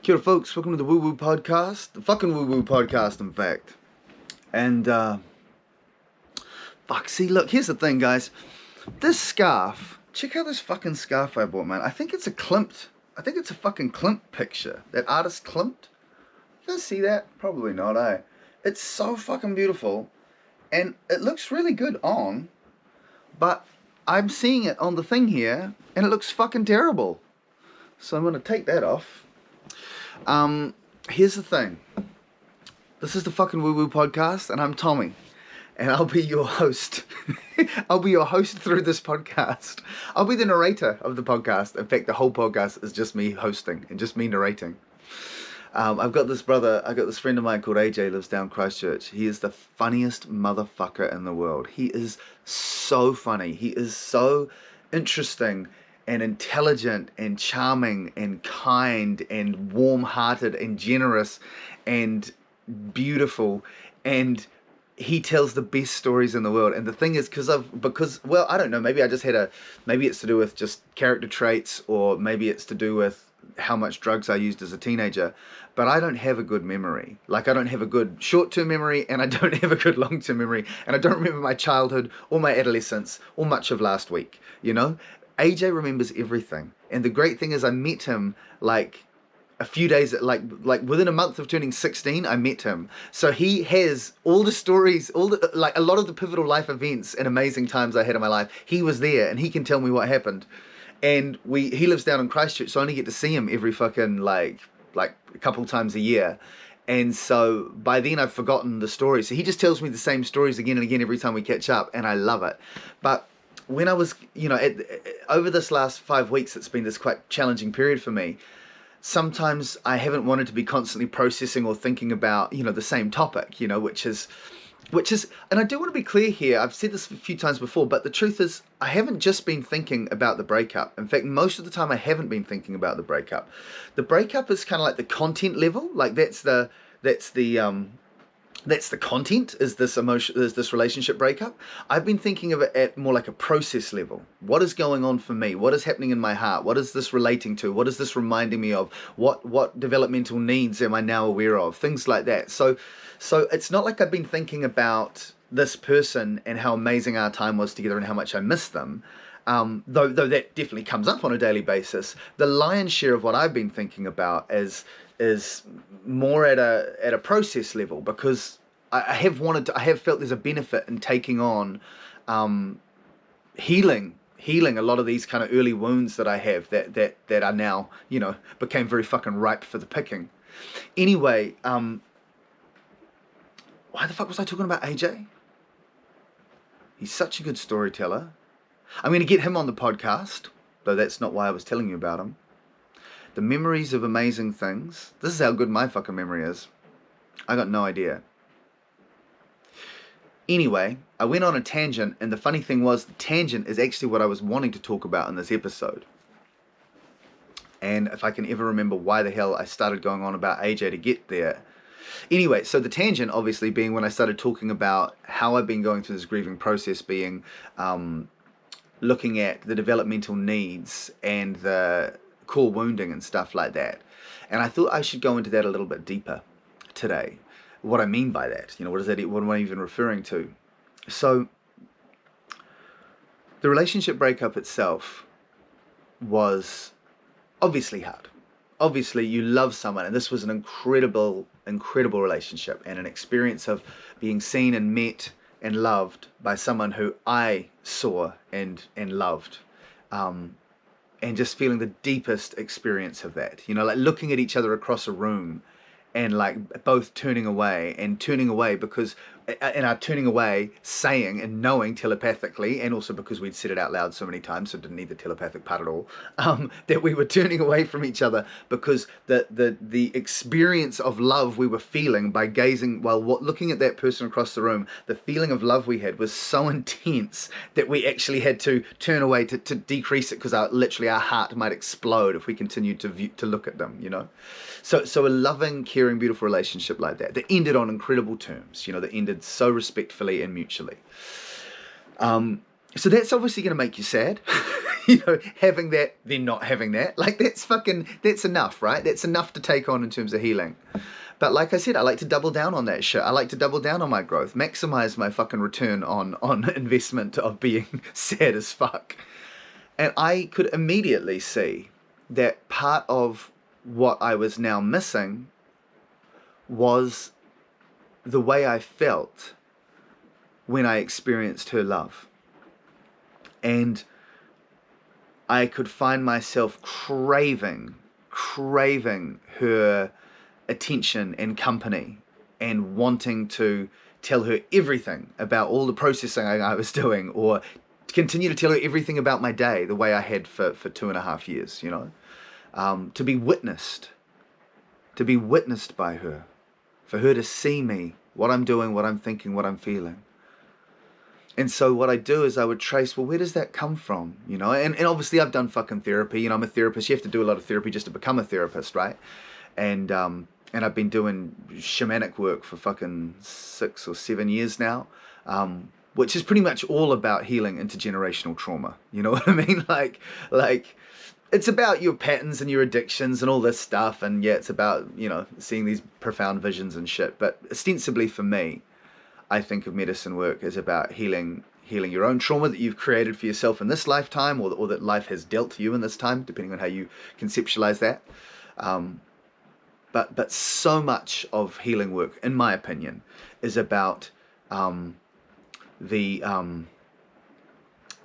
Kia ora, folks. Welcome to the Woo Woo Podcast. The fucking Woo Woo Podcast, in fact. And, see, look, here's the thing, guys. This scarf, check out this fucking scarf I bought, man. I think it's a Klimt. I think it's a fucking Klimt picture. That artist Klimt. You guys see that? Probably not, eh? It's so fucking beautiful. And it looks really good on. But I'm seeing it on the thing here, and it looks fucking terrible. So I'm going to take that off. Here's the thing. This is the fucking Woo Woo Podcast, and I'm Tommy, and I'll be your host. I'll be your host through this podcast. I'll be the narrator of the podcast. In fact, the whole podcast is just me hosting and just me narrating. I've got this friend of mine called AJ, lives down Christchurch. He is the funniest motherfucker in the world. He is so funny. He is so interesting and intelligent and charming and kind and warm-hearted and generous and beautiful, and he tells the best stories in the world. And the thing is, because I don't know, maybe it's to do with just character traits, or maybe it's to do with how much drugs I used as a teenager, but I don't have a good memory. Like, I don't have a good short-term memory, and I don't have a good long-term memory, and I don't remember my childhood or my adolescence or much of last week, you know? AJ remembers everything, and the great thing is I met him like a few days, like within a month of turning 16, I met him. So he has all the stories, a lot of the pivotal life events and amazing times I had in my life. He was there, and he can tell me what happened. And he lives down in Christchurch, so I only get to see him every fucking like a couple times a year. And so by then I've forgotten the stories. So he just tells me the same stories again and again every time we catch up, and I love it. But when I was, over this last 5 weeks, it's been this quite challenging period for me. Sometimes I haven't wanted to be constantly processing or thinking about, the same topic, which is, and I do want to be clear here. I've said this a few times before, but the truth is I haven't just been thinking about the breakup. In fact, most of the time I haven't been thinking about the breakup. The breakup is kind of like the content level. Like that's the content, is this emotion, is this relationship breakup. I've been thinking of it at more like a process level. What is going on for me? What is happening in my heart? What is this relating to? What is this reminding me of? What developmental needs am I now aware of? Things like that. So it's not like I've been thinking about this person and how amazing our time was together and how much I miss them. Though that definitely comes up on a daily basis. The lion's share of what I've been thinking about is more at a process level, because I have felt there's a benefit in taking on healing a lot of these kind of early wounds that I have that are now, became very fucking ripe for the picking. Anyway, why the fuck was I talking about AJ? He's such a good storyteller. I'm going to get him on the podcast, though that's not why I was telling you about him. The memories of amazing things. This is how good my fucking memory is. I got no idea. Anyway, I went on a tangent, and the funny thing was, the tangent is actually what I was wanting to talk about in this episode. And if I can ever remember why the hell I started going on about AJ to get there. Anyway, so the tangent obviously being when I started talking about how I've been going through this grieving process, being looking at the developmental needs and the core wounding and stuff like that. And I thought I should go into that a little bit deeper today. What I mean by that, what am I even referring to? So the relationship breakup itself was obviously hard. Obviously you love someone, and this was an incredible relationship and an experience of being seen and met and loved by someone who I saw and loved. And just feeling the deepest experience of that, like looking at each other across a room and like both turning away because, and our turning away saying and knowing telepathically, and also because we'd said it out loud so many times, so didn't need the telepathic part at all, that we were turning away from each other because the experience of love we were feeling by gazing, while looking at that person across the room, the feeling of love we had was so intense that we actually had to turn away to decrease it, because literally our heart might explode if we continued to look at them, So a loving, caring, beautiful relationship like that ended on incredible terms, that ended so respectfully and mutually. So that's obviously going to make you sad. having that, then not having that. Like, that's enough, right? That's enough to take on in terms of healing. But like I said, I like to double down on that shit. I like to double down on my growth, maximize my fucking return on investment of being sad as fuck. And I could immediately see that part of what I was now missing was the way I felt when I experienced her love. And I could find myself craving her attention and company, and wanting to tell her everything about all the processing I was doing, or continue to tell her everything about my day the way I had for 2.5 years, to be witnessed by her, for her to see me, what I'm doing, what I'm thinking, what I'm feeling. And so what I do is I would trace, well, where does that come from? And obviously I've done fucking therapy. I'm a therapist. You have to do a lot of therapy just to become a therapist, right? And I've been doing shamanic work for fucking 6 or 7 years now, which is pretty much all about healing intergenerational trauma. You know what I mean? Like it's about your patterns and your addictions and all this stuff. And yeah, it's about, seeing these profound visions and shit. But ostensibly for me, I think of medicine work as about healing your own trauma that you've created for yourself in this lifetime, or that life has dealt to you in this time, depending on how you conceptualize that. But so much of healing work, in my opinion, is about the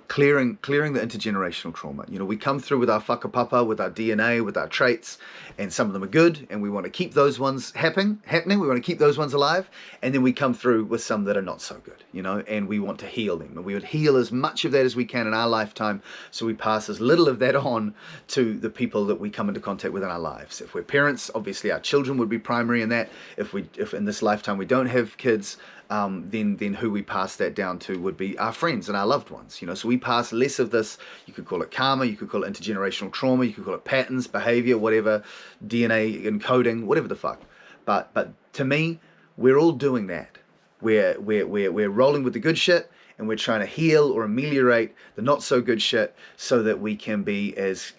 clearing the intergenerational trauma. We come through with our whakapapa, with our DNA, with our traits, and some of them are good, and we want to keep those ones happening. We want to keep those ones alive, and then we come through with some that are not so good, and we want to heal them, and we would heal as much of that as we can in our lifetime, so we pass as little of that on to the people that we come into contact with in our lives. If we're parents, obviously our children would be primary in that. If in this lifetime we don't have kids, then who we pass that down to would be our friends and our loved ones. So we pass less of this. You could call it karma, you could call it intergenerational trauma, you could call it patterns, behavior, whatever, DNA encoding, whatever the fuck. But to me, we're all doing that. We're rolling with the good shit, and we're trying to heal or ameliorate the not so good shit, so that we can be as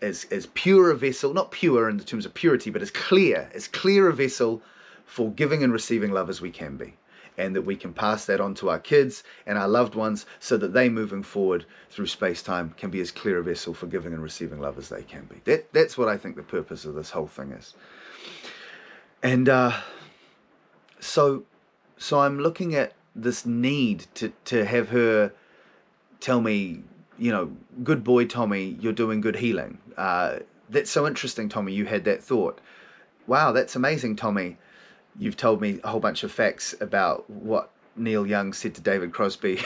pure a vessel, not pure in terms of purity, but as clear a vessel for giving and receiving love as we can be. And that we can pass that on to our kids and our loved ones, so that they, moving forward through space-time, can be as clear a vessel for giving and receiving love as they can be. That's what I think the purpose of this whole thing is. And so I'm looking at this need to have her tell me, good boy, Tommy, you're doing good healing. That's so interesting, Tommy, you had that thought. Wow, that's amazing, Tommy. You've told me a whole bunch of facts about what Neil Young said to David Crosby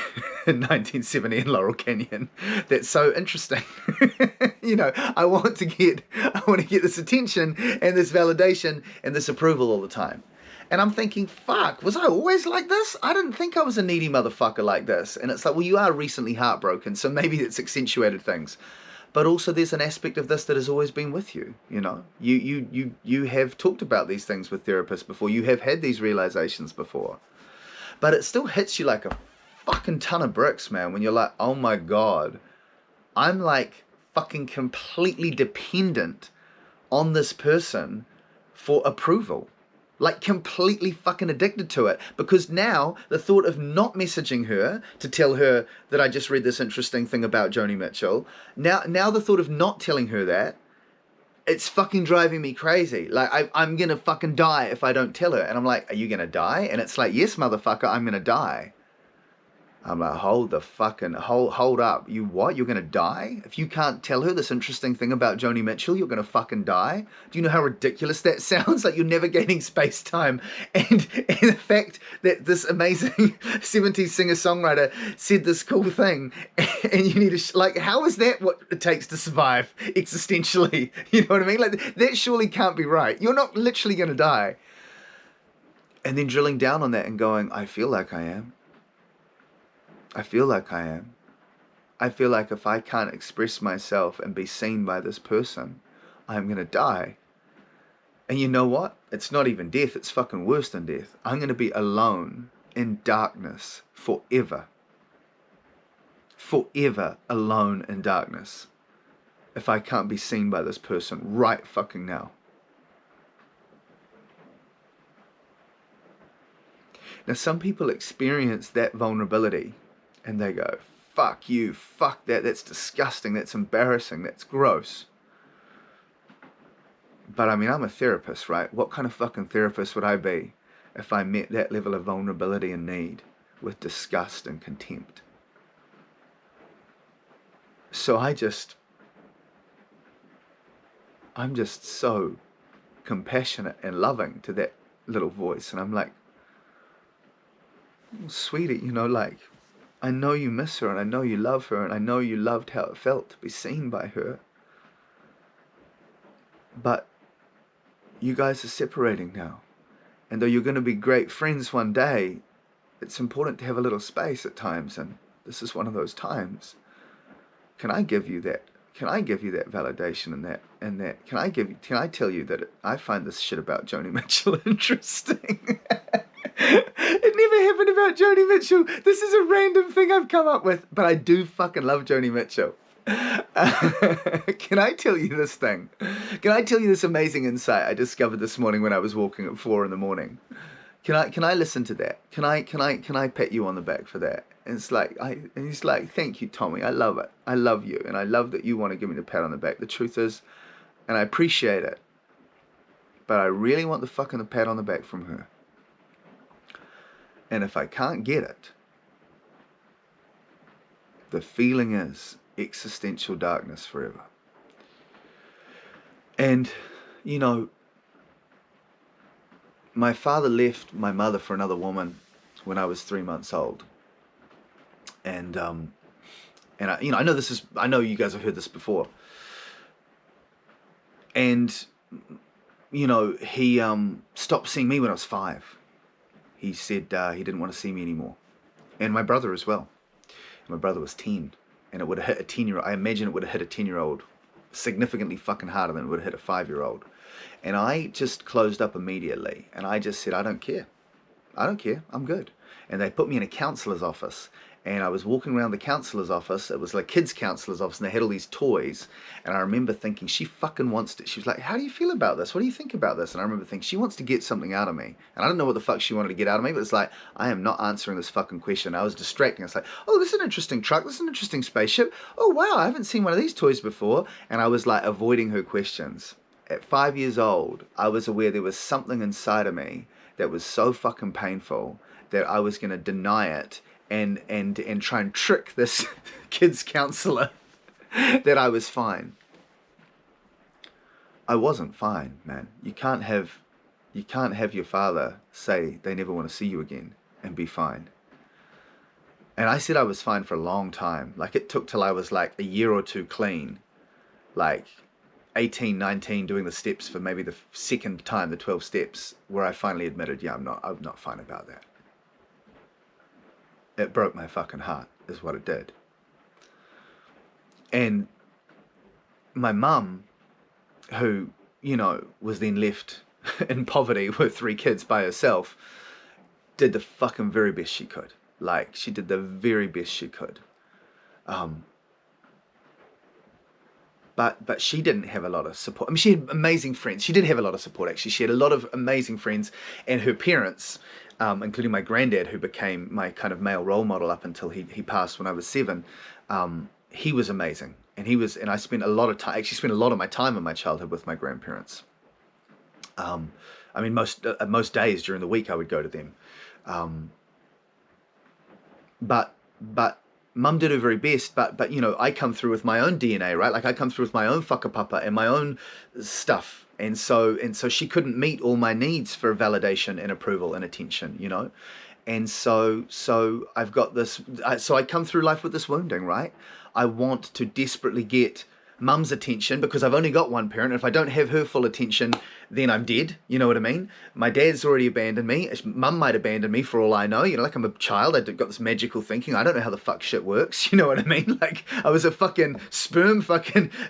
in 1970 in Laurel Canyon. That's so interesting. I want to get this attention and this validation and this approval all the time. And I'm thinking, fuck, was I always like this? I didn't think I was a needy motherfucker like this. And it's like, well, you are recently heartbroken, so maybe it's accentuated things. But also there's an aspect of this that has always been with you, You have talked about these things with therapists before. You have had these realizations before. But it still hits you like a fucking ton of bricks, man, when you're like, oh my God, I'm like fucking completely dependent on this person for approval. Like completely fucking addicted to it, because now the thought of not messaging her to tell her that I just read this interesting thing about Joni Mitchell, now the thought of not telling her that, it's fucking driving me crazy. Like I'm gonna fucking die if I don't tell her. And I'm like, are you gonna die? And it's like, yes, motherfucker, I'm gonna die. I'm like, hold up. You what? You're going to die? If you can't tell her this interesting thing about Joni Mitchell, you're going to fucking die? Do you know how ridiculous that sounds? Like you're navigating space-time. And the fact that this amazing 70s singer-songwriter said this cool thing, and you need to, how is that what it takes to survive existentially? You know what I mean? Like, that surely can't be right. You're not literally going to die. And then drilling down on that and going, I feel like I am. I feel like I am. I feel like if I can't express myself and be seen by this person, I'm going to die. And you know what? It's not even death. It's fucking worse than death. I'm going to be alone in darkness forever. Forever alone in darkness. if I can't be seen by this person right fucking now? Now, some people experience that vulnerability and they go, fuck you, fuck that, that's disgusting, that's embarrassing, that's gross. But I mean, I'm a therapist, right? What kind of fucking therapist would I be if I met that level of vulnerability and need with disgust and contempt? So I'm just so compassionate and loving to that little voice. And I'm like, oh, sweetie, like, I know you miss her and I know you love her and I know you loved how it felt to be seen by her. But you guys are separating now. And though you're going to be great friends one day, it's important to have a little space at times. And this is one of those times. Can I give you that? Can I give you that validation and that? Can I tell you that I find this shit about Joni Mitchell interesting? It never happened about Joni Mitchell. This is a random thing I've come up with, but I do fucking love Joni Mitchell. Can I tell you this thing? Can I tell you this amazing insight I discovered this morning when I was walking at 4 a.m? Can I listen to that? Can I pat you on the back for that? And it's like and he's like, thank you, Tommy. I love it. I love you, and I love that you want to give me the pat on the back. The truth is, and I appreciate it, but I really want the fucking pat on the back from her. And if I can't get it, the feeling is existential darkness forever. And, my father left my mother for another woman when I was 3 months old. And I know you guys have heard this before. And, he stopped seeing me when I was 5. He said he didn't want to see me anymore. And my brother as well. My brother was 10. And it would have hit a 10-year-old. I imagine it would have hit a 10-year-old significantly fucking harder than it would have hit a 5-year-old. And I just closed up immediately. And I just said, I don't care. I'm good. And they put me in a counselor's office. And I was walking around the counselor's office. It was like kids' counselor's office. And they had all these toys. And I remember thinking, she fucking wants to. She was like, how do you feel about this? What do you think about this? And I remember thinking, she wants to get something out of me. And I don't know what the fuck she wanted to get out of me. But it's like, I am not answering this fucking question. I was distracting. I was like, oh, this is an interesting truck. This is an interesting spaceship. Oh, wow, I haven't seen one of these toys before. And I was like avoiding her questions. At 5 years old, I was aware there was something inside of me that was so fucking painful that I was going to deny it and try and trick this kid's counselor that I was fine. I wasn't fine, man. You can't have your father say they never want to see you again and be fine. And I said I was fine for a long time. Like, it took till I was like a year or two clean, like 18, 19, doing the steps for maybe the second time, the 12 steps, where I finally admitted, yeah, I'm not fine about that. It broke my fucking heart, is what it did. And my mum, who, was then left in poverty with 3 kids by herself, did the fucking very best she could. Like, she did the very best she could. But she didn't have a lot of support. I mean, she had amazing friends. She did have a lot of support, actually. She had a lot of amazing friends. And her parents, including my granddad, who became my kind of male role model up until he passed when I was 7, he was amazing. And I spent a lot of time, actually spent a lot of my time in my childhood with my grandparents. I mean, most days during the week I would go to them. But Mum did her very best, but I come through with my own DNA, right? Like, I come through with my own whakapapa and my own stuff, and so she couldn't meet all my needs for validation and approval and attention, and so I've got this. So I come through life with this wounding, right? I want to desperately get Mum's attention because I've only got one parent, and if I don't have her full attention, then I'm dead. You know what I mean? My dad's already abandoned me. Mum might abandon me for all I know. Like, I'm a child. I've got this magical thinking. I don't know how the fuck shit works. You know what I mean? Like, I was a fucking sperm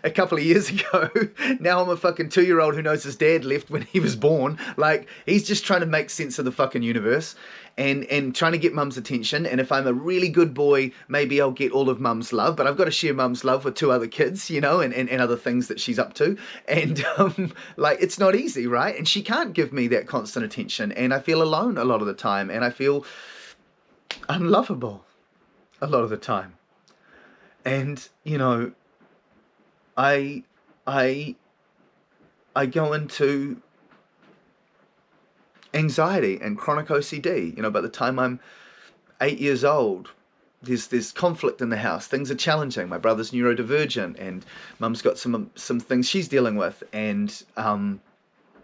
a couple of years ago. Now I'm a fucking 2-year-old who knows his dad left when he was born. Like, he's just trying to make sense of the fucking universe and trying to get Mum's attention. And if I'm a really good boy, maybe I'll get all of Mum's love, but I've got to share Mum's love with 2 other kids, know, and other things that she's up to. And like, it's not easy, right? And she can't give me that constant attention, and I feel alone a lot of the time, and I feel unlovable a lot of the time. And, you know, I go into anxiety and chronic OCD. You know, by the time I'm 8 years old, there's conflict in the house. Things are challenging. My brother's neurodivergent, and mum's got some things she's dealing with, and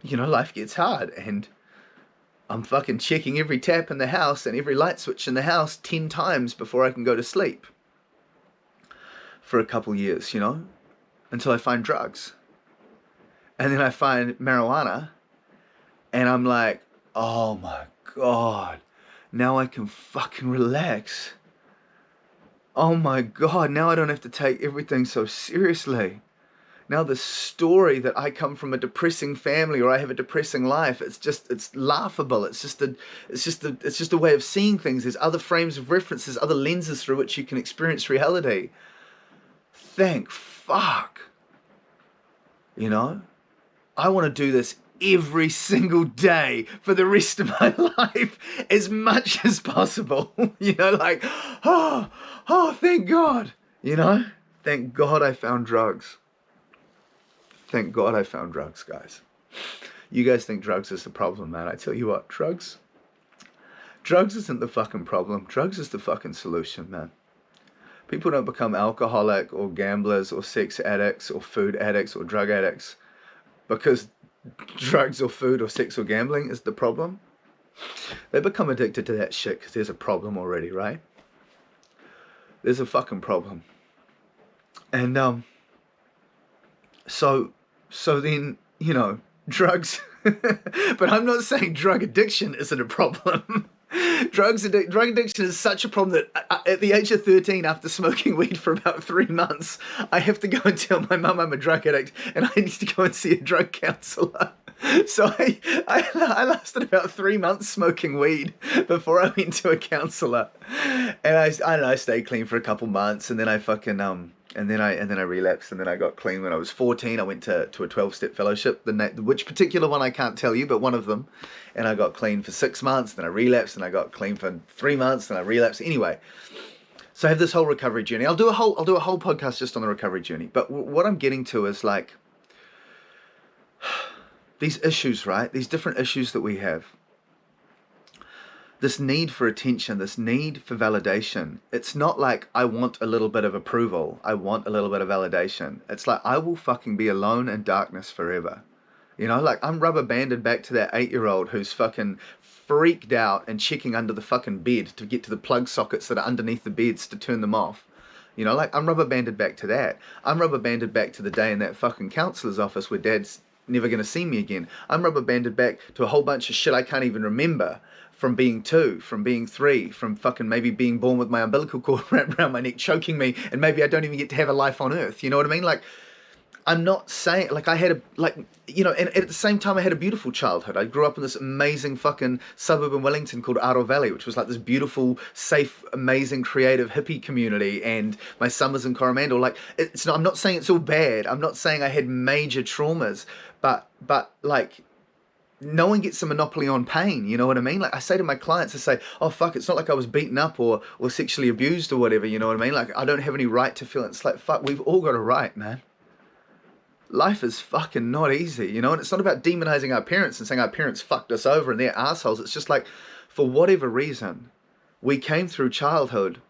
you know, life gets hard, and I'm fucking checking every tap in the house and every light switch in the house 10 times before I can go to sleep for a couple years, you know, until I find drugs. And then I find marijuana, and I'm like, oh my God, now I can fucking relax. Oh my God, now I don't have to take everything so seriously. Now the story that I come from a depressing family, or I have a depressing life, it's laughable. It's just a way of seeing things. There's other frames of reference, there's other lenses through which you can experience reality. Thank fuck. You know? I want to do this every single day for the rest of my life as much as possible. You know, like, oh, thank God. You know? Thank God I found drugs. Thank God I found drugs, guys. You guys think drugs is the problem, man. I tell you what, drugs isn't the fucking problem. Drugs is the fucking solution, man. People don't become alcoholic or gamblers or sex addicts or food addicts or drug addicts because drugs or food or sex or gambling is the problem. They become addicted to that shit because there's a problem already, right? There's a fucking problem. And so then, you know, drugs. But I'm not saying drug addiction isn't a problem. Drug addiction is such a problem that at the age of 13, after smoking weed for about 3 months, I have to go and tell my mum I'm a drug addict and I need to go and see a drug counsellor. So I lasted about 3 months smoking weed before I went to a counsellor. And I don't know, I stayed clean for a couple months, and then I fucking and then I relapsed, and then I got clean when I was 14. I went to a 12-step fellowship, which particular one I can't tell you, but one of them. And I got clean for 6 months, then I relapsed, and I got clean for 3 months, then I relapsed. Anyway, so I have this whole recovery journey. I'll do a whole podcast just on the recovery journey. But what I'm getting to is like these issues, right? These different issues that we have. This need for attention, this need for validation. It's not like I want a little bit of approval. I want a little bit of validation. It's like I will fucking be alone in darkness forever. You know, like I'm rubber banded back to that 8-year-old who's fucking freaked out and checking under the fucking bed to get to the plug sockets that are underneath the beds to turn them off. You know, like I'm rubber banded back to that. I'm rubber banded back to the day in that fucking counsellor's office where dad's never going to see me again. I'm rubber banded back to a whole bunch of shit I can't even remember. From being 2, from being 3, from fucking maybe being born with my umbilical cord wrapped around my neck, choking me, and maybe I don't even get to have a life on earth. You know what I mean? Like, I'm not saying, like, I had and at the same time, I had a beautiful childhood. I grew up in this amazing fucking suburb in Wellington called Aro Valley, which was like this beautiful, safe, amazing, creative hippie community, and my summers in Coromandel. Like, I'm not saying it's all bad. I'm not saying I had major traumas, but like, no one gets a monopoly on pain, you know what I mean? Like I say to my clients, I say, oh fuck, it's not like I was beaten up or sexually abused or whatever, you know what I mean? Like I don't have any right to feel it. It's like, fuck, we've all got a right, man. Life is fucking not easy, you know? And it's not about demonizing our parents and saying our parents fucked us over and they're assholes. It's just like, for whatever reason, we came through childhood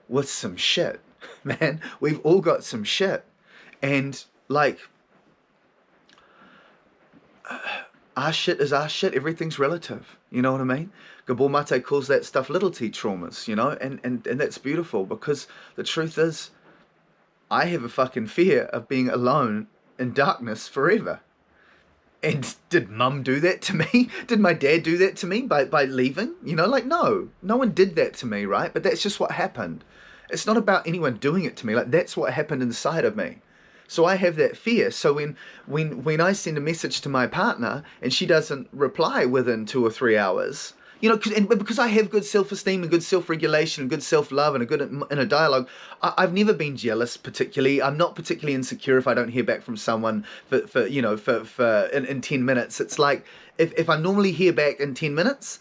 with some shit, man. We've all got some shit. And like, our shit is our shit. Everything's relative. You know what I mean? Gabor Mate calls that stuff little t traumas, you know? And that's beautiful because the truth is, I have a fucking fear of being alone in darkness forever. And did mum do that to me? Did my dad do that to me by leaving? You know, like, no one did that to me, right? But that's just what happened. It's not about anyone doing it to me. Like, that's what happened inside of me. So I have that fear. So when I send a message to my partner and she doesn't reply within 2 or 3 hours, You know, because I have good self-esteem and good self-regulation and good self-love and a good inner dialogue, I've never been jealous particularly. I'm not particularly insecure if I don't hear back from someone in 10 minutes. It's like, if I normally hear back in 10 minutes,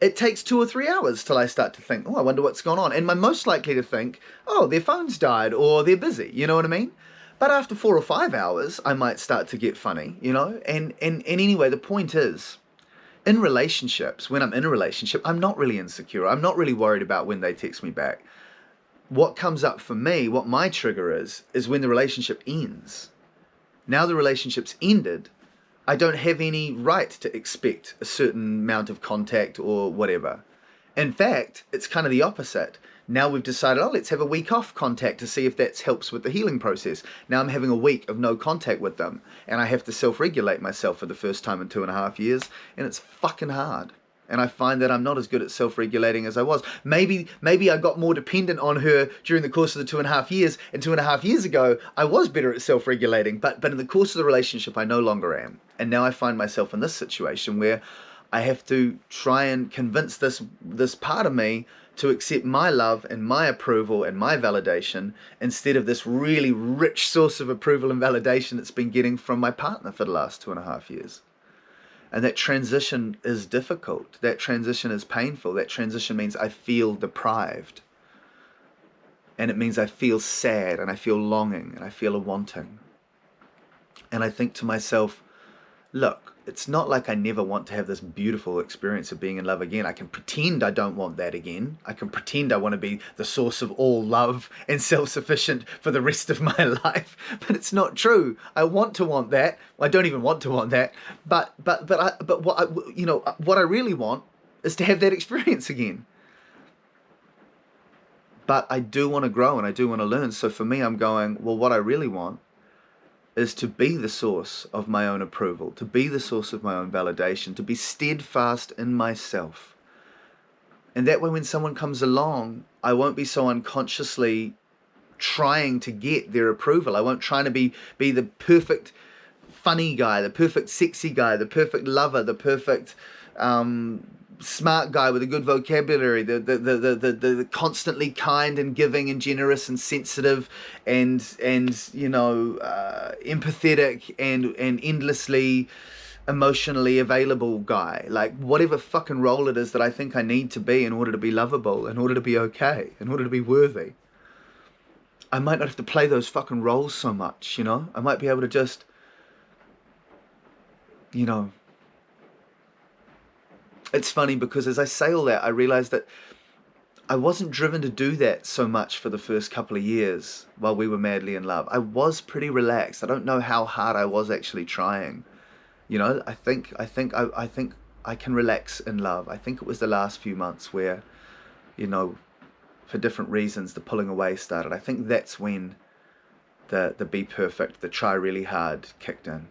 it takes 2 or 3 hours till I start to think, oh, I wonder what's going on. And I'm most likely to think, oh, their phone's died or they're busy. You know what I mean? But after 4 or 5 hours, I might start to get funny, you know? And anyway, the point is, in relationships, when I'm in a relationship, I'm not really insecure. I'm not really worried about when they text me back. What comes up for me, what my trigger is when the relationship ends. Now the relationship's ended, I don't have any right to expect a certain amount of contact or whatever. In fact, it's kind of the opposite. Now we've decided, oh, let's have a week off contact to see if that helps with the healing process. Now I'm having a week of no contact with them, and I have to self-regulate myself for the first time in 2.5 years, and it's fucking hard. And I find that I'm not as good at self-regulating as I was. Maybe I got more dependent on her during the course of the 2.5 years, and 2.5 years ago, I was better at self-regulating, but in the course of the relationship, I no longer am. And now I find myself in this situation where I have to try and convince this part of me to accept my love and my approval and my validation instead of this really rich source of approval and validation it's been getting from my partner for the last 2.5 years. And that transition is difficult. That transition is painful. That transition means I feel deprived. And it means I feel sad and I feel longing and I feel a wanting. And I think to myself, look, it's not like I never want to have this beautiful experience of being in love again. I can pretend I don't want that again. I can pretend I want to be the source of all love and self-sufficient for the rest of my life. But it's not true. I want to want that. I don't even want to want that. But what I really want is to have that experience again. But I do want to grow and I do want to learn. So for me, I'm going, well, what I really want is to be the source of my own approval, to be the source of my own validation, to be steadfast in myself. And that way when someone comes along, I won't be so unconsciously trying to get their approval. I won't try to be the perfect funny guy, the perfect sexy guy, the perfect lover, the perfect smart guy with a good vocabulary, the constantly kind and giving and generous and sensitive and empathetic and endlessly emotionally available guy. Like whatever fucking role it is that I think I need to be in order to be lovable, in order to be okay, in order to be worthy. I might not have to play those fucking roles so much, you know? I might be able to just, It's funny because as I say all that, I realize that I wasn't driven to do that so much for the first couple of years while we were madly in love. I was pretty relaxed. I don't know how hard I was actually trying. I think I can relax in love. I think it was the last few months where, for different reasons, the pulling away started. I think that's when the be perfect, the try really hard kicked in.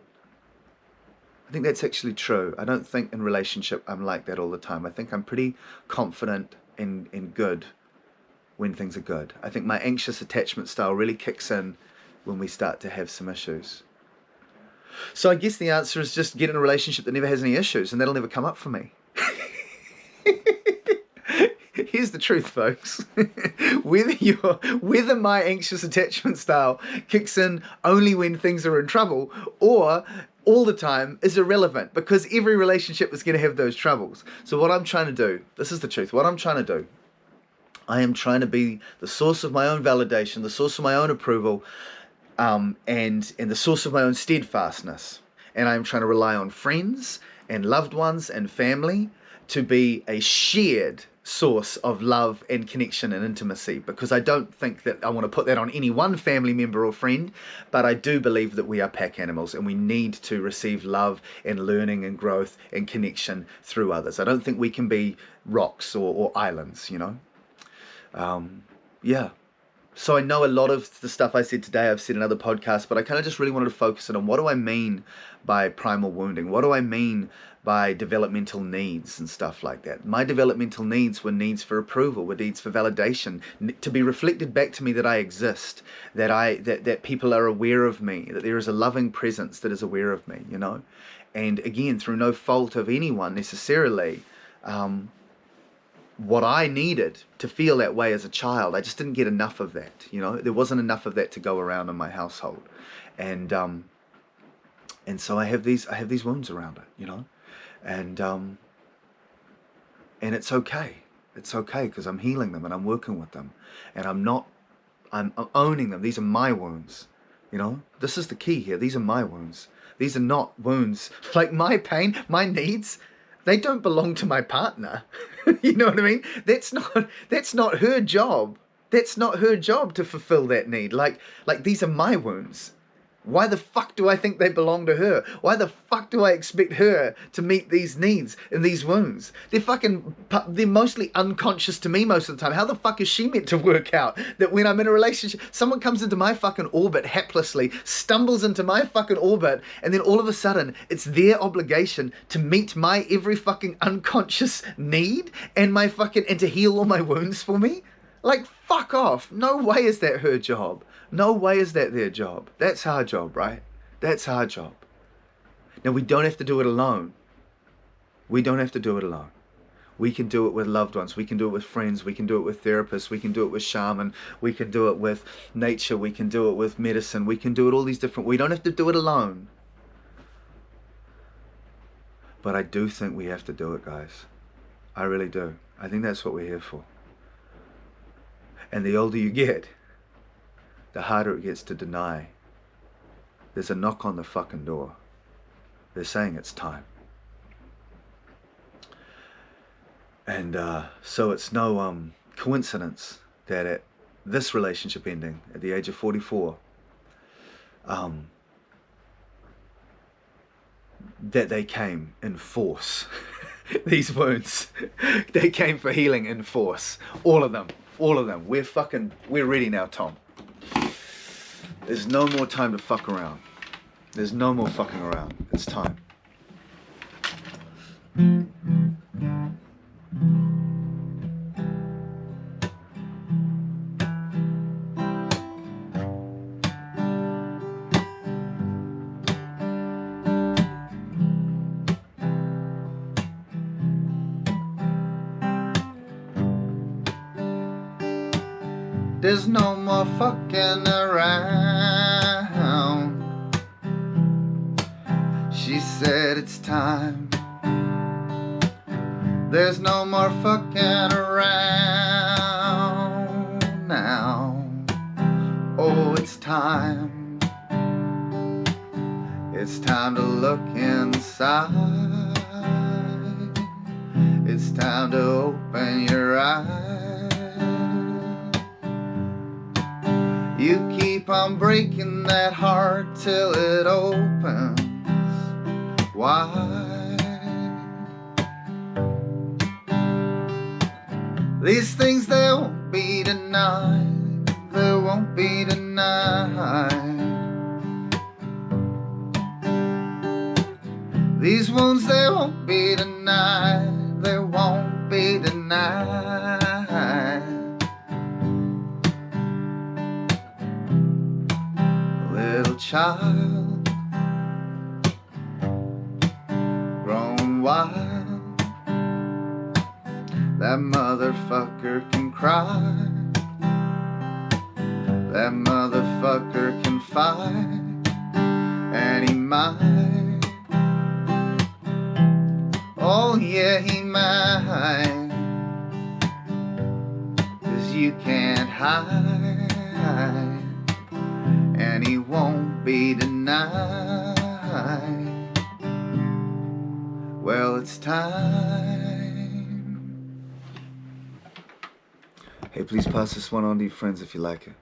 I think that's actually true. I don't think in relationship I'm like that all the time. I think I'm pretty confident and good when things are good. I think my anxious attachment style really kicks in when we start to have some issues. So I guess the answer is just get in a relationship that never has any issues, and that'll never come up for me. Here's the truth, folks. Whether my anxious attachment style kicks in only when things are in trouble or all the time is irrelevant, because every relationship is going to have those troubles. So what I'm trying to do, this is the truth, what I'm trying to do, I am trying to be the source of my own validation, the source of my own approval, and the source of my own steadfastness. And I'm trying to rely on friends and loved ones and family to be a shared source of love and connection and intimacy, because I don't think that I want to put that on any one family member or friend, but I do believe that we are pack animals and we need to receive love and learning and growth and connection through others. I don't think we can be rocks or islands, So I know a lot of the stuff I said today I've said in other podcasts, but I kind of just really wanted to focus on what do I mean by primal wounding? What do I mean by developmental needs and stuff like that? My developmental needs were needs for approval, were needs for validation, to be reflected back to me that I exist, that people are aware of me, that there is a loving presence that is aware of me, And again, through no fault of anyone necessarily, what I needed to feel that way as a child, I just didn't get enough of that. There wasn't enough of that to go around in my household, and so I have these wounds around it, and it's okay. It's okay because I'm healing them and I'm working with them, and I'm owning them. These are my wounds. This is the key here. These are my wounds. These are not wounds like my pain, my needs. They don't belong to my partner. You know what I mean? That's not her job. That's not her job to fulfill that need. Like these are my wounds. Why the fuck do I think they belong to her? Why the fuck do I expect her to meet these needs and these wounds? They're mostly unconscious to me most of the time. How the fuck is she meant to work out that when I'm in a relationship, someone comes into my fucking orbit haplessly, stumbles into my fucking orbit, and then all of a sudden it's their obligation to meet my every fucking unconscious need and to heal all my wounds for me? Like, fuck off. No way is that her job. No way is that their job. That's our job, right? That's our job. Now, we don't have to do it alone. We don't have to do it alone. We can do it with loved ones. We can do it with friends. We can do it with therapists. We can do it with shaman. We can do it with nature. We can do it with medicine. We can do it all these different... We don't have to do it alone. But I do think we have to do it, guys. I really do. I think that's what we're here for. And the older you get, the harder it gets to deny. There's a knock on the fucking door. They're saying it's time. And so it's no coincidence that at this relationship ending, at the age of 44, that they came in force. These wounds, they came for healing in force. All of them. We're ready now, Tom. There's no more time to fuck around. There's no more fucking around. It's time. There's no more fucking around. She said it's time. There's no more fucking around now. Oh, it's time. It's time to look inside. It's time to open your eyes. You keep on breaking that heart till it opens wide. These things, they won't be denied. They won't be denied. These wounds, they won't be denied. They won't be denied. Little child, grown wild, that motherfucker can cry, that motherfucker can fight, and he might, oh yeah he might, 'cause you can't hide. And he won't be denied. Well, it's time. Hey, please pass this one on to your friends if you like it.